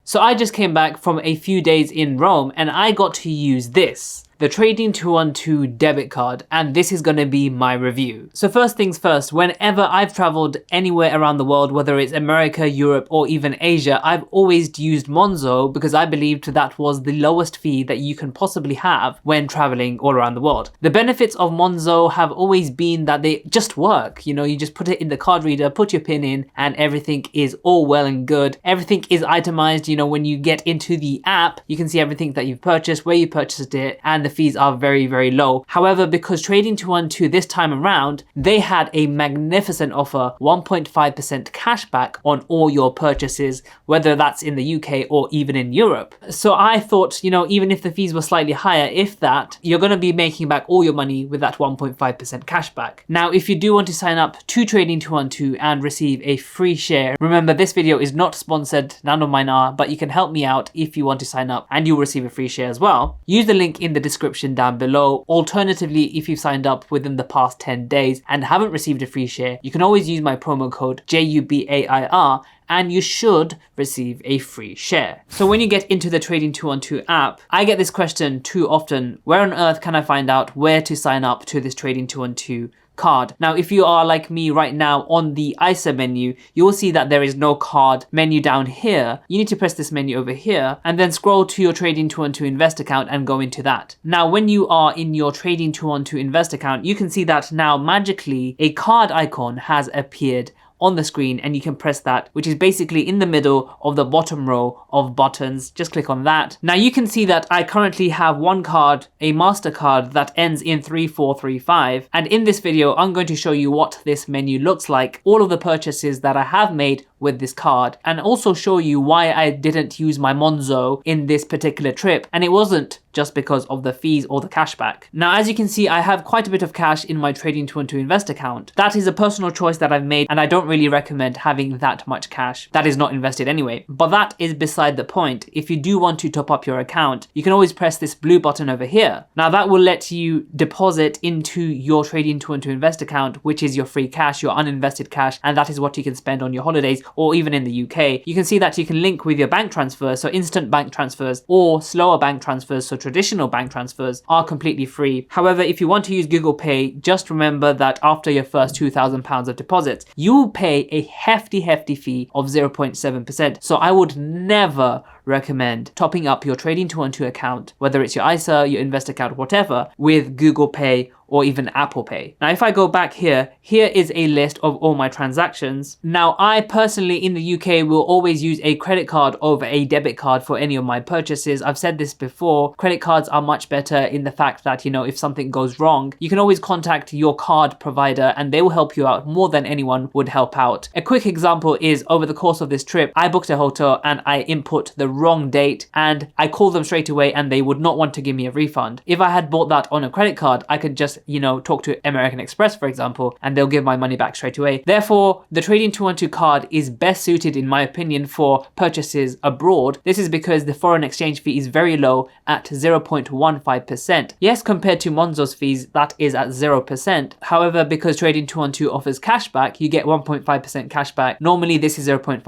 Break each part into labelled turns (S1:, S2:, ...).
S1: So I just came back from a few days in Rome and I got to use this, the Trading 212 debit card, and this is going to be my review. So first things first, whenever I've traveled anywhere around the world, whether it's America, Europe, or even Asia, I've always used Monzo because I believed that was the lowest fee that you can possibly have when traveling all around the world. The benefits of Monzo have always been that they just work. You know, you just put it in the card reader, put your PIN in, and everything is all well and good. Everything is itemized. You know, when you get into the app, you can see everything that you've purchased, where you purchased it, and the fees are very, very low. However, because Trading 212 this time around, they had a magnificent offer, 1.5% cashback on all your purchases, whether that's in the UK or even in Europe. So I thought, you know, even if the fees were slightly higher, if that, you're going to be making back all your money with that 1.5% cashback. Now, if you do want to sign up to Trading 212 and receive a free share, remember this video is not sponsored, none of mine are, but you can help me out if you want to sign up and you'll receive a free share as well. Use the link in the description down below. Alternatively, if you've signed up within the past 10 days and haven't received a free share, you can always use my promo code JUBAIR and you should receive a free share. So when you get into the Trading 212 app, I get this question too often: where on earth can I find out where to sign up to this Trading 212 card? Now, if you are like me right now on the ISA menu, you will see that there is no card menu down here. You need to press this menu over here and then scroll to your Trading 212 Invest account and go into that. Now, when you are in your Trading 212 Invest account, you can see that now magically a card icon has appeared on the screen, and you can press that, which is basically in the middle of the bottom row of buttons. Just click on that. Now you can see that I currently have one card, a MasterCard that ends in 3435, and in this video I'm going to show you what this menu looks like, all of the purchases that I have made with this card, and also show you why I didn't use my Monzo in this particular trip, and it wasn't just because of the fees or the cashback. Now, as you can see, I have quite a bit of cash in my Trading 212 Invest account. That is a personal choice that I've made, and I don't really recommend having that much cash that is not invested anyway. But that is beside the point. If you do want to top up your account, you can always press this blue button over here. Now that will let you deposit into your Trading 212 Invest account, which is your free cash, your uninvested cash, and that is what you can spend on your holidays or even in the UK. You can see that you can link with your bank transfer, so instant bank transfers or slower bank transfers, so traditional bank transfers are completely free. However, if you want to use Google Pay, just remember that after your first £2,000 of deposits, you will pay a hefty fee of 0.7%. So I would never recommend topping up your Trading 212 account, whether it's your ISA, your Invest account, whatever, with Google Pay or even Apple Pay. Now, if I go back here, here is a list of all my transactions. Now, I personally in the UK will always use a credit card over a debit card for any of my purchases. I've said this before, credit cards are much better in the fact that, you know, if something goes wrong, you can always contact your card provider and they will help you out more than anyone would help out. A quick example is over the course of this trip, I booked a hotel and I input the wrong date and I called them straight away and they would not want to give me a refund. If I had bought that on a credit card, I could just, you know, talk to American Express, for example, and they'll give my money back straight away. Therefore, the Trading 212 card is best suited, in my opinion, for purchases abroad. This is because the foreign exchange fee is very low at 0.15%. Yes, compared to Monzo's fees, that is at 0%. However, because Trading 212 offers cashback, you get 1.5% cashback. Normally, this is 0.5%,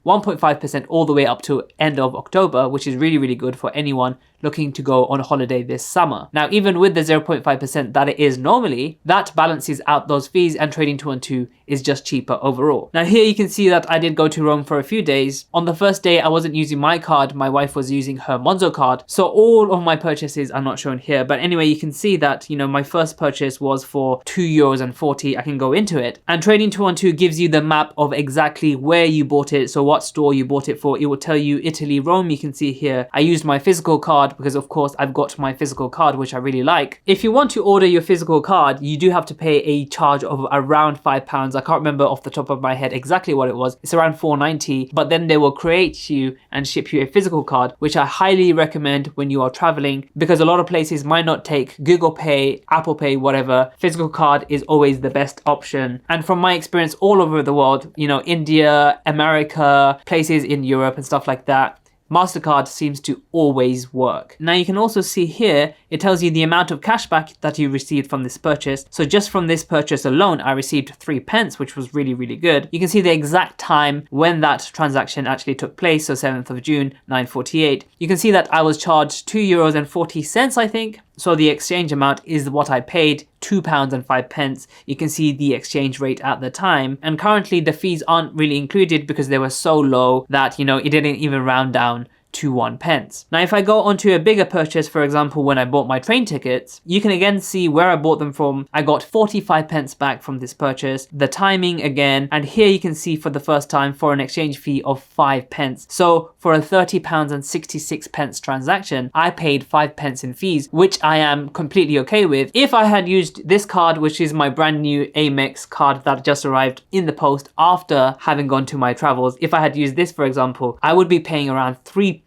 S1: 1.5% all the way up to end of October, which is really good for anyone looking to go on holiday this summer. Now, even with the 0.5% that it is normally, that balances out those fees and Trading 212 is just cheaper overall. Now here you can see that I did go to Rome for a few days. On the first day, I wasn't using my card, my wife was using her Monzo card. So all of my purchases are not shown here. But anyway, you can see that, you know, my first purchase was for €2.40. I can go into it. And Trading 212 gives you the map of exactly where you bought it. So what store you bought it for. It will tell you Italy, Rome. You can see here, I used my physical card because of course I've got my physical card, which I really like. If you want to order your physical card, you do have to pay a charge of around £5. I can't remember off the top of my head exactly what it was. It's around £4.90, but then they will create you and ship you a physical card, which I highly recommend when you are traveling because a lot of places might not take Google Pay, Apple Pay, whatever. Physical card is always the best option. And from my experience all over the world, you know, India, America, places in Europe and stuff like that, MasterCard seems to always work. Now you can also see here, it tells you the amount of cashback that you received from this purchase. So just from this purchase alone, I received 3 pence, which was really, really good. You can see the exact time when that transaction actually took place. So 7th of June, 9:48. You can see that I was charged €2.40, I think. So the exchange amount is what I paid, £2.05. You can see the exchange rate at the time. And currently the fees aren't really included because they were so low that, it didn't even round down to 1 pence. Now, if I go onto a bigger purchase, for example, when I bought my train tickets, you can again see where I bought them from. I got 45 pence back from this purchase, the timing again, and here you can see for the first time for an exchange fee of 5 pence. So for a £30.66 transaction, I paid 5 pence in fees, which I am completely okay with. If I had used this card, which is my brand new Amex card that just arrived in the post after having gone to my travels, if I had used this, for example, I would be paying around 3%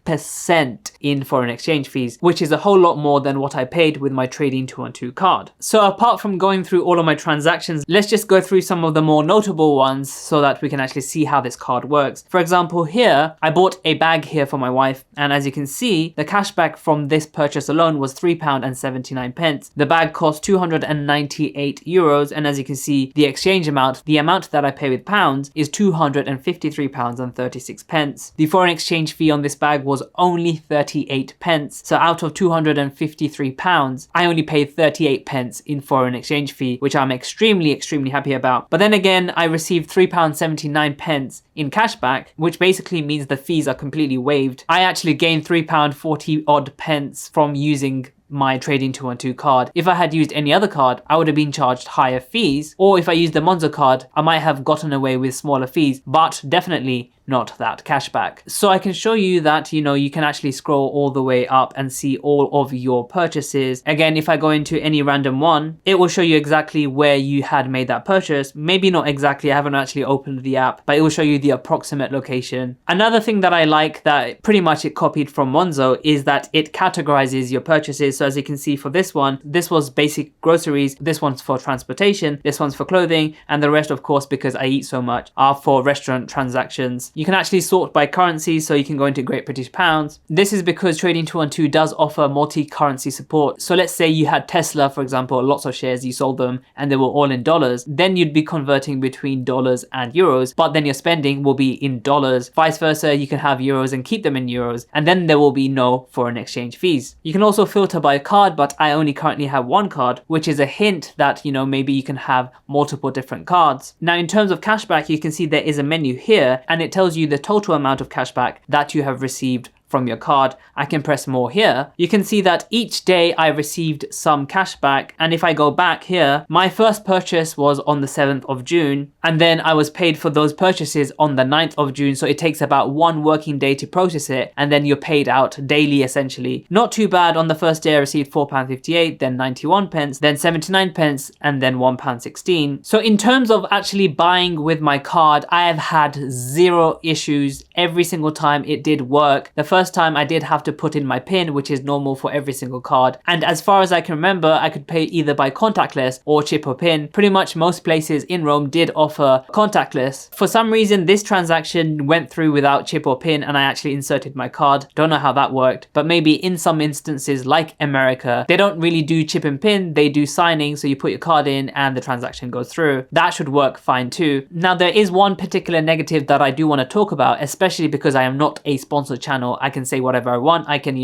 S1: in foreign exchange fees, which is a whole lot more than what I paid with my Trading 212 card. So apart from going through all of my transactions, let's just go through some of the more notable ones so that we can actually see how this card works. For example, here, I bought a bag here for my wife, and as you can see, the cashback from this purchase alone was £3.79. The bag cost €298, and as you can see, the exchange amount, the amount that I pay with pounds, is £253.36. The foreign exchange fee on this bag was only 38 pence. So out of £253, I only paid 38 pence in foreign exchange fee, which I'm extremely happy about. But then again, I received £3.79 in cashback, which basically means the fees are completely waived. I actually gained £3.40 odd pence from using my Trading 212 card. If I had used any other card, I would have been charged higher fees, or if I used the Monzo card, I might have gotten away with smaller fees, but definitely not that cashback. So I can show you that, you can actually scroll all the way up and see all of your purchases. Again, if I go into any random one, it will show you exactly where you had made that purchase. Maybe not exactly, I haven't actually opened the app, but it will show you the approximate location. Another thing that I like that pretty much it copied from Monzo is that it categorizes your purchases. So as you can see for this one, this was basic groceries, this one's for transportation, this one's for clothing, and the rest, of course, because I eat so much, are for restaurant transactions. You can actually sort by currency, so you can go into Great British Pounds. This is because Trading 212 does offer multi-currency support. So let's say you had Tesla, for example, lots of shares, you sold them and they were all in dollars. Then you'd be converting between dollars and euros, but then your spending will be in dollars. Vice versa, you can have euros and keep them in euros, and then there will be no foreign exchange fees. You can also filter by card, but I only currently have one card, which is a hint that, maybe you can have multiple different cards. Now, in terms of cashback, you can see there is a menu here, and it tells you the total amount of cashback that you have received from your card. I can press more here. You can see that each day I received some cash back, and if I go back here, my first purchase was on the 7th of June, and then I was paid for those purchases on the 9th of June, so it takes about 1 working day to process it, and then you're paid out daily essentially. Not too bad. On the first day I received £4.58, then 91 pence, then 79 pence, and then £1.16. So in terms of actually buying with my card, I have had 0 issues. Every single time it did work. The first time I did have to put in my PIN, which is normal for every single card. And as far as I can remember, I could pay either by contactless or chip or PIN. Pretty much most places in Rome did offer contactless. For some reason, this transaction went through without chip or PIN, and I actually inserted my card. Don't know how that worked, but maybe in some instances like America, they don't really do chip and PIN, they do signing, so you put your card in and the transaction goes through. That should work fine too. Now, there is one particular negative that I do want to talk about, especially because I am not a sponsored channel. I can say whatever I want. I can,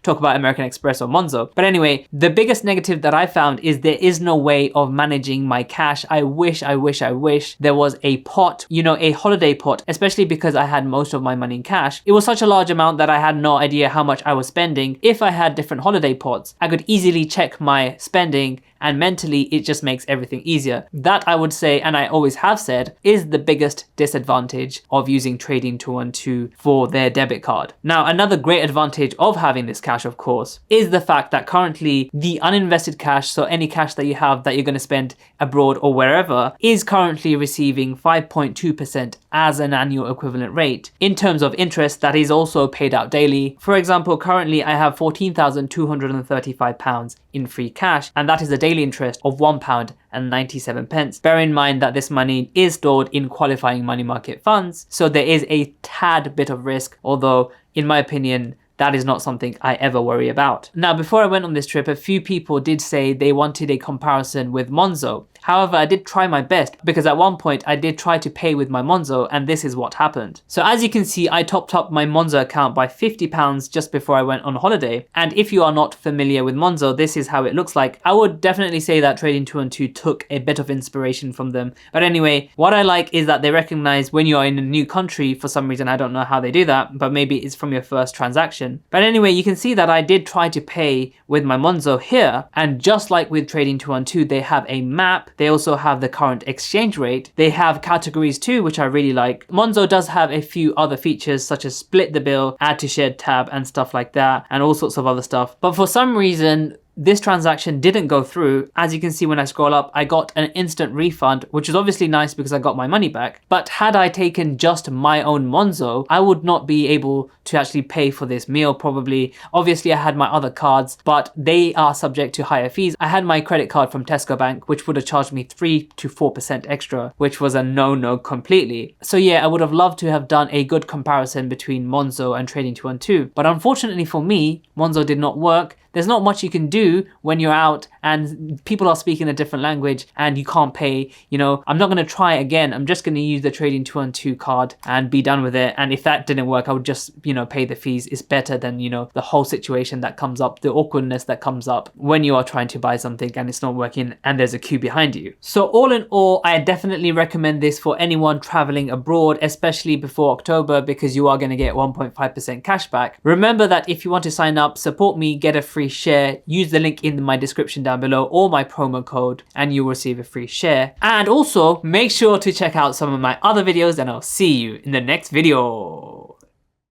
S1: talk about American Express or Monzo. But anyway, the biggest negative that I found is there is no way of managing my cash. I wish there was a pot, a holiday pot, especially because I had most of my money in cash. It was such a large amount that I had no idea how much I was spending. If I had different holiday pots, I could easily check my spending, and mentally it just makes everything easier. That, I would say, and I always have said, is the biggest disadvantage of using Trading 212 for their debit card. Now, another great advantage of having this cash, of course, is the fact that currently the uninvested cash, so any cash that you have that you're going to spend abroad or wherever, is currently receiving 5.2% as an annual equivalent rate. In terms of interest, that is also paid out daily. For example, currently I have £14,235 in free cash, and that is a daily interest of £1.97. Bear in mind that this money is stored in qualifying money market funds, so there is a tad bit of risk, although in my opinion, that is not something I ever worry about. Now, before I went on this trip, a few people did say they wanted a comparison with Monzo. However, I did try my best because at one point I did try to pay with my Monzo and this is what happened. So as you can see, I topped up my Monzo account by £50 just before I went on holiday. And if you are not familiar with Monzo, this is how it looks like. I would definitely say that Trading212 took a bit of inspiration from them. But anyway, what I like is that they recognize when you're in a new country, for some reason, I don't know how they do that, but maybe it's from your first transaction. But anyway, you can see that I did try to pay with my Monzo here. And just like with Trading212, they have a map. They also have the current exchange rate. They have categories too, which I really like. Monzo does have a few other features such as split the bill, add to shared tab and stuff like that, and all sorts of other stuff. But for some reason, this transaction didn't go through. As you can see when I scroll up, I got an instant refund, which is obviously nice because I got my money back. But had I taken just my own Monzo, I would not be able to actually pay for this meal probably. Obviously I had my other cards, but they are subject to higher fees. I had my credit card from Tesco Bank, which would have charged me 3 to 4% extra, which was a no-no completely. So yeah, I would have loved to have done a good comparison between Monzo and Trading212. But unfortunately for me, Monzo did not work. There's not much you can do when you're out and people are speaking a different language and you can't pay. You know, I'm not going to try again. I'm just going to use the Trading212 card and be done with it. And if that didn't work, I would just, you know, pay the fees. It's better than, you know, the whole situation that comes up, the awkwardness that comes up when you are trying to buy something and it's not working and there's a queue behind you. So all in all, I definitely recommend this for anyone traveling abroad, especially before October, because you are going to get 1.5% cash back. Remember that if you want to sign up, support me, get a free share, use the link in my description down below or my promo code and you'll receive a free share. And also make sure to check out some of my other videos and I'll see you in the next video.